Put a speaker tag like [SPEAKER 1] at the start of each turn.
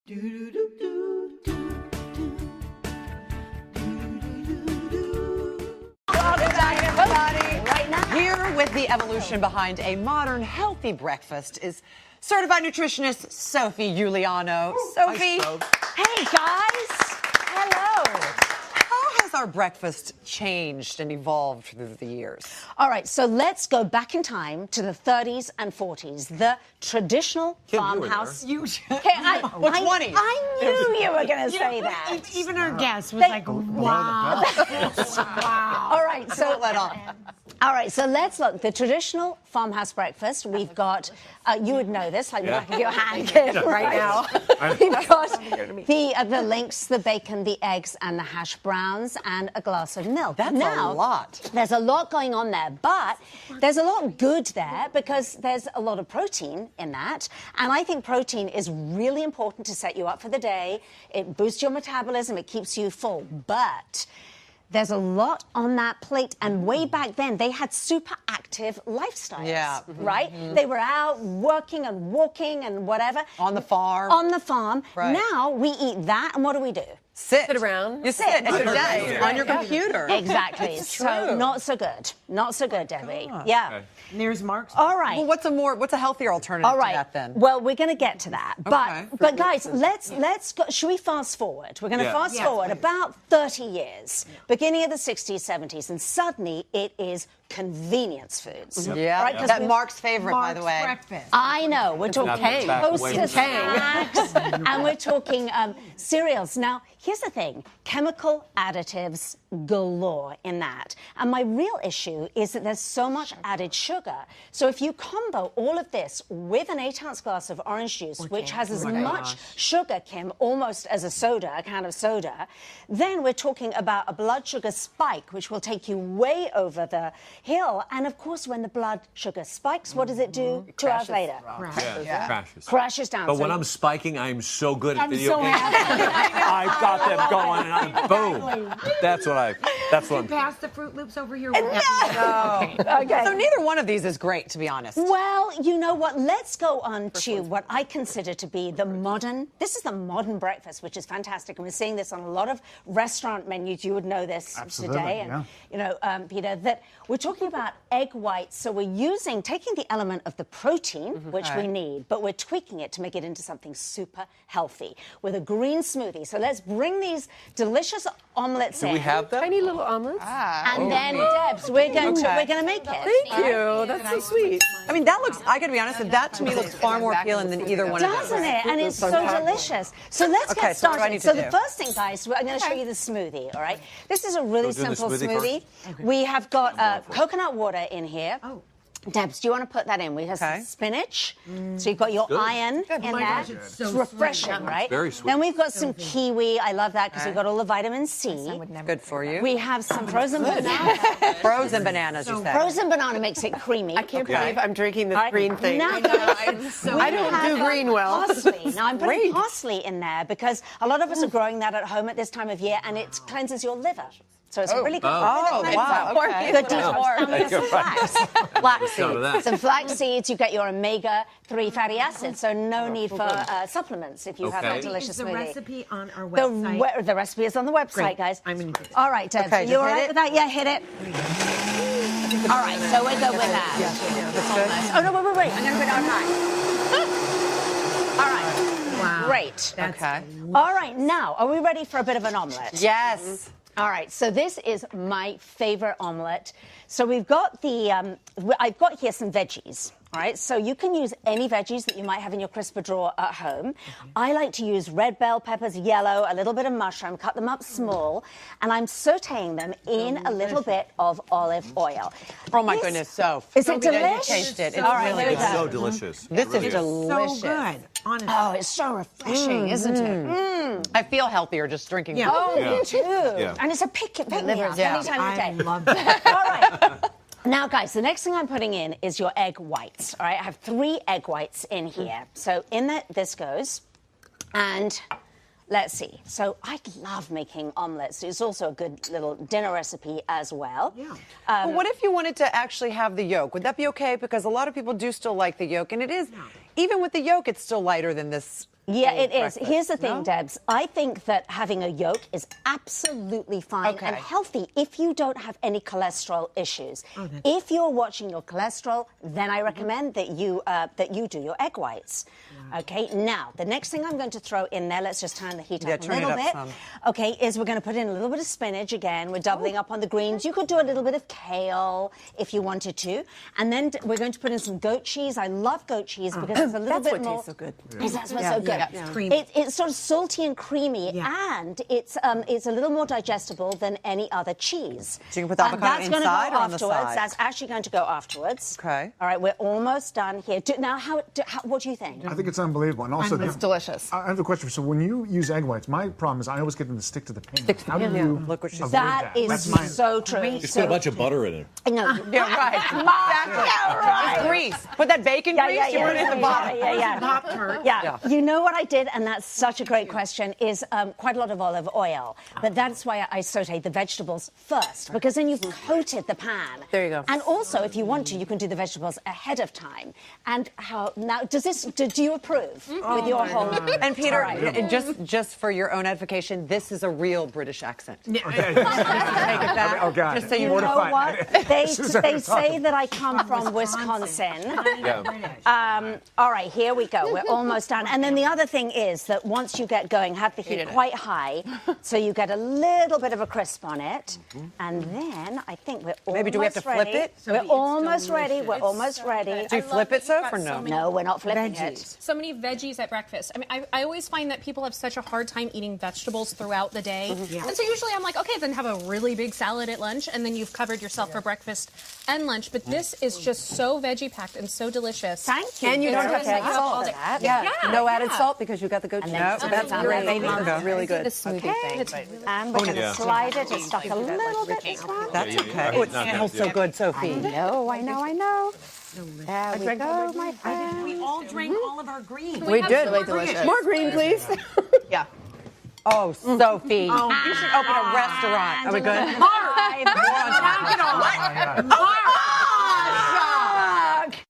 [SPEAKER 1] Welcome back, everybody. Right now, here with the evolution behind a modern, healthy breakfast is certified nutritionist Sophie Giuliano. Sophie, hey guys. Hello. How has our breakfast changed and evolved through the years?
[SPEAKER 2] All right, so let's go back in time to the 30s and 40s. The traditional farmhouse.
[SPEAKER 1] Which 20s?
[SPEAKER 2] I knew you were going to say that.
[SPEAKER 3] Even our guest was like, wow.
[SPEAKER 2] Wow. All right, so let's look. The traditional farmhouse breakfast, we've got, you would know this, like the back of your hand right now. We've got the links, the bacon, the eggs, and the hash browns, and a glass of milk.
[SPEAKER 1] That's a lot.
[SPEAKER 2] There's a lot going on there, but there's a lot good there because there's a lot of protein in that. And I think protein is really important to set you up for the day. It boosts your metabolism, it keeps you full. But there's a lot on that plate, and way back then, they had super active lifestyles, right? They were out working and walking and whatever.
[SPEAKER 1] On the farm.
[SPEAKER 2] On the farm.
[SPEAKER 1] Right.
[SPEAKER 2] Now, we eat that, and what do?
[SPEAKER 1] Sit
[SPEAKER 3] around.
[SPEAKER 1] You sit at your desk on your computer.
[SPEAKER 2] Exactly. So not so good. Not so good, Debbie. Yeah.
[SPEAKER 3] Okay. And there's Mark's.
[SPEAKER 2] All right.
[SPEAKER 1] Well, what's a healthier alternative to that then?
[SPEAKER 2] Well, we're going to get to that. But guys, let's go. Should we fast forward? We're going to fast forward about 30 years, beginning of the 60s, 70s, and suddenly it is convenience foods.
[SPEAKER 1] Yeah.
[SPEAKER 2] Right?
[SPEAKER 1] That Mark's favorite, by the way.
[SPEAKER 3] Breakfast.
[SPEAKER 2] I know. We're talking toaster snacks, and we're talking cereals. Now, here's the thing. Chemical additives galore in that. And my real issue is that there's so much added sugar. So if you combo all of this with an 8-ounce glass of orange juice, which has as much sugar, Kim, almost as a can of soda, then we're talking about a blood sugar spike, which will take you way over the hill. And of course, when the blood sugar spikes, what does it do 2 hours later? Crashes down.
[SPEAKER 4] But when I'm spiking, I'm so good at video
[SPEAKER 3] so
[SPEAKER 4] games. I've got them going, and I'm boom. That's what I'm.
[SPEAKER 3] Pass the Fruit Loops over here.
[SPEAKER 2] Okay.
[SPEAKER 1] So neither one of these is great, to be honest.
[SPEAKER 2] Well, you know what? Let's go on to what I consider to be this is the modern breakfast, which is fantastic. And we're seeing this on a lot of restaurant menus. You would know this today. And, you know, Peter, that we're talking about egg whites. So we're taking the element of the protein, which we need, but we're tweaking it to make it into something super healthy with a green smoothie. So let's bring these delicious omelets in.
[SPEAKER 4] Do we have that?
[SPEAKER 3] Tiny little omelets.
[SPEAKER 2] And then, Debs, we're going to make it.
[SPEAKER 3] Thank you. That's so sweet.
[SPEAKER 1] I mean, I got to be honest, that to me looks far more appealing than either one of those.
[SPEAKER 2] Doesn't it? And it's so delicious. So let's get
[SPEAKER 1] so what do I
[SPEAKER 2] started.
[SPEAKER 1] need
[SPEAKER 2] So
[SPEAKER 1] to
[SPEAKER 2] the
[SPEAKER 1] do?
[SPEAKER 2] first thing, guys, I'm going to show you the smoothie, all right? This is a really simple smoothie. We have got coconut water in here. Debs, do you want to put that in? We have some spinach. So you've got your iron in there.
[SPEAKER 3] Gosh, it's so
[SPEAKER 2] refreshing,
[SPEAKER 3] sweet.
[SPEAKER 2] right?
[SPEAKER 4] Very sweet.
[SPEAKER 2] Then we've got some kiwi. I love that because we've got all the vitamin C.
[SPEAKER 1] Good for you.
[SPEAKER 2] We have some frozen banana.
[SPEAKER 1] Frozen bananas, you said.
[SPEAKER 2] Frozen banana makes it creamy.
[SPEAKER 3] I can't believe I'm drinking this green thing.
[SPEAKER 2] Now,
[SPEAKER 3] I don't do green well.
[SPEAKER 2] Parsley. Now, I'm putting parsley in there because a lot a lot of us are growing that at home at this time of year, and it cleanses your liver. So it's a really good.
[SPEAKER 1] Wow. Okay.
[SPEAKER 2] Good detox. And we have some flax
[SPEAKER 4] Some
[SPEAKER 2] seeds. Some flax seeds. You get your omega-3 fatty acids. So no need for supplements if you have that delicious
[SPEAKER 3] Is the
[SPEAKER 2] smoothie.
[SPEAKER 3] recipe on our website?
[SPEAKER 2] The recipe is on the website, guys.
[SPEAKER 3] I'm going to do it.
[SPEAKER 2] All right, Deb.
[SPEAKER 1] Okay,
[SPEAKER 2] you all
[SPEAKER 1] just hit
[SPEAKER 2] right
[SPEAKER 1] it?
[SPEAKER 2] with that? Yeah, hit it. All right, so we're good with that.
[SPEAKER 1] That's good.
[SPEAKER 2] Oh, no, wait. I'm going to put it on high. All right.
[SPEAKER 3] Wow.
[SPEAKER 2] Great.
[SPEAKER 1] Okay.
[SPEAKER 2] All right, now, are we ready for a bit of an omelette?
[SPEAKER 1] Yes.
[SPEAKER 2] All right, so this is my favorite omelette. So we've got I've got here some veggies. All right, so you can use any veggies that you might have in your crisper drawer at home. I like to use red bell peppers, yellow, a little bit of mushroom, cut them up small, and I'm sautéing them in a little bit of olive oil.
[SPEAKER 1] Oh my goodness, so.
[SPEAKER 2] Is it delicious?
[SPEAKER 1] Taste it. It's
[SPEAKER 2] All right,
[SPEAKER 1] really
[SPEAKER 2] here we
[SPEAKER 1] good.
[SPEAKER 2] go.
[SPEAKER 4] So delicious.
[SPEAKER 1] This is
[SPEAKER 4] It
[SPEAKER 1] delicious.
[SPEAKER 3] So good, honestly.
[SPEAKER 2] Oh, it's so refreshing, isn't it?
[SPEAKER 1] I feel healthier just drinking.
[SPEAKER 3] Yeah.
[SPEAKER 2] Oh,
[SPEAKER 4] Yeah.
[SPEAKER 2] me too.
[SPEAKER 4] Yeah.
[SPEAKER 2] And it's a pick me up
[SPEAKER 1] Yeah.
[SPEAKER 2] any time of the
[SPEAKER 3] I
[SPEAKER 2] day.
[SPEAKER 3] love that.
[SPEAKER 2] All right. Now, guys, the next thing I'm putting in is your egg whites. All right, I have 3 egg whites in here. So in that, this goes. And let's see. So I love making omelets. It's also a good little dinner recipe as well.
[SPEAKER 3] Yeah.
[SPEAKER 1] Well, what if you wanted to actually have the yolk? Would that be okay? Because a lot of people do still like the yolk, and it is, even with the yolk, it's still lighter than this
[SPEAKER 2] Yeah, it is.
[SPEAKER 1] breakfast.
[SPEAKER 2] Here's the thing,
[SPEAKER 1] No?
[SPEAKER 2] Debs. I think that having a yolk is absolutely fine
[SPEAKER 1] Okay.
[SPEAKER 2] and healthy if you don't have any cholesterol issues. If you're watching your cholesterol, then I recommend that you do your egg whites. Okay. Now, the next thing I'm going to throw in there, let's just turn the heat up a
[SPEAKER 1] turn it
[SPEAKER 2] little
[SPEAKER 1] up
[SPEAKER 2] bit.
[SPEAKER 1] some.
[SPEAKER 2] Okay, is we're going to put in a little bit of spinach again. We're doubling up on the greens. You could do a little bit of kale if you wanted to, and then we're going to put in some goat cheese. I love goat cheese because it's a little
[SPEAKER 3] That's
[SPEAKER 2] bit
[SPEAKER 3] what
[SPEAKER 2] more.
[SPEAKER 3] tastes so good.
[SPEAKER 2] That's what's so good.
[SPEAKER 3] It's creamy.
[SPEAKER 2] It's sort of salty and creamy, and it's a little more digestible than any other cheese.
[SPEAKER 1] So you can put the avocado
[SPEAKER 2] that's going to go
[SPEAKER 1] inside or on the
[SPEAKER 2] afterwards.
[SPEAKER 1] side?
[SPEAKER 2] That's actually going to go afterwards.
[SPEAKER 1] Okay.
[SPEAKER 2] All right, we're almost done here. Now, what do you think?
[SPEAKER 5] I think it's unbelievable. And also,
[SPEAKER 3] It's delicious.
[SPEAKER 5] I have a question. So when you use egg whites, my problem is I always get them to stick to the pan. How do you
[SPEAKER 1] Look what she's
[SPEAKER 5] avoid
[SPEAKER 2] That is
[SPEAKER 5] That's my-
[SPEAKER 2] so true.
[SPEAKER 6] Just put a bunch of butter in it.
[SPEAKER 2] No.
[SPEAKER 1] Yeah, right.
[SPEAKER 2] right.
[SPEAKER 1] It's grease. Put that bacon grease, you put it in the bottom.
[SPEAKER 2] Yeah. You know what I did, and that's such a great question, is quite a lot of olive oil. But that's why I saute the vegetables first, because then you've coated the pan.
[SPEAKER 3] There you go.
[SPEAKER 2] And also, if you want to, you can do the vegetables ahead of time. And now, do you approve with your whole?
[SPEAKER 1] And Peter,
[SPEAKER 2] All right.
[SPEAKER 1] just for your own edification, this is a real British accent.
[SPEAKER 5] Okay.
[SPEAKER 1] Take it back.
[SPEAKER 5] Oh, God.
[SPEAKER 1] Just so you
[SPEAKER 2] You
[SPEAKER 1] know.
[SPEAKER 2] know
[SPEAKER 5] Mortified.
[SPEAKER 2] what? They
[SPEAKER 5] This is what
[SPEAKER 2] say
[SPEAKER 5] I'm talking
[SPEAKER 2] that I come from Wisconsin. All right, here we go. We're almost done. And then the other thing is that once you get going, have the heat quite high, so you get a little bit of a crisp on it. And then I think we're almost
[SPEAKER 1] Maybe do we have to flip
[SPEAKER 2] ready.
[SPEAKER 1] it?
[SPEAKER 2] We're almost ready. We're almost ready.
[SPEAKER 1] Do you flip it, Soph, or no?
[SPEAKER 2] No, we're not flipping it.
[SPEAKER 7] So many veggies at breakfast. I mean, I always find that people have such a hard time eating vegetables throughout the day. And so usually I'm like, okay, then have a really big salad at lunch, and then you've covered yourself for breakfast and lunch. But this is just so veggie-packed and so delicious.
[SPEAKER 2] Thank you.
[SPEAKER 3] And you don't have to
[SPEAKER 7] Set
[SPEAKER 3] add
[SPEAKER 7] you up all
[SPEAKER 3] salt.
[SPEAKER 7] day.
[SPEAKER 3] Yeah. No added
[SPEAKER 7] yeah.
[SPEAKER 3] salt because you got the goat cheese.
[SPEAKER 2] then
[SPEAKER 3] So that's
[SPEAKER 2] on
[SPEAKER 3] really,
[SPEAKER 2] there.
[SPEAKER 3] really good.
[SPEAKER 7] The smoothie thing.
[SPEAKER 2] And we're going to slide it just stuck a little bit this one.
[SPEAKER 1] That's okay. Oh, it smells so good, Sophie.
[SPEAKER 2] I know. There we go, my friend.
[SPEAKER 1] We all drank all of our greens.
[SPEAKER 3] We did.
[SPEAKER 7] Really delicious.
[SPEAKER 3] More green, please.
[SPEAKER 1] Yeah. Oh, Sophie. You should open a restaurant. Are we good?
[SPEAKER 2] Five.
[SPEAKER 1] Knock it off.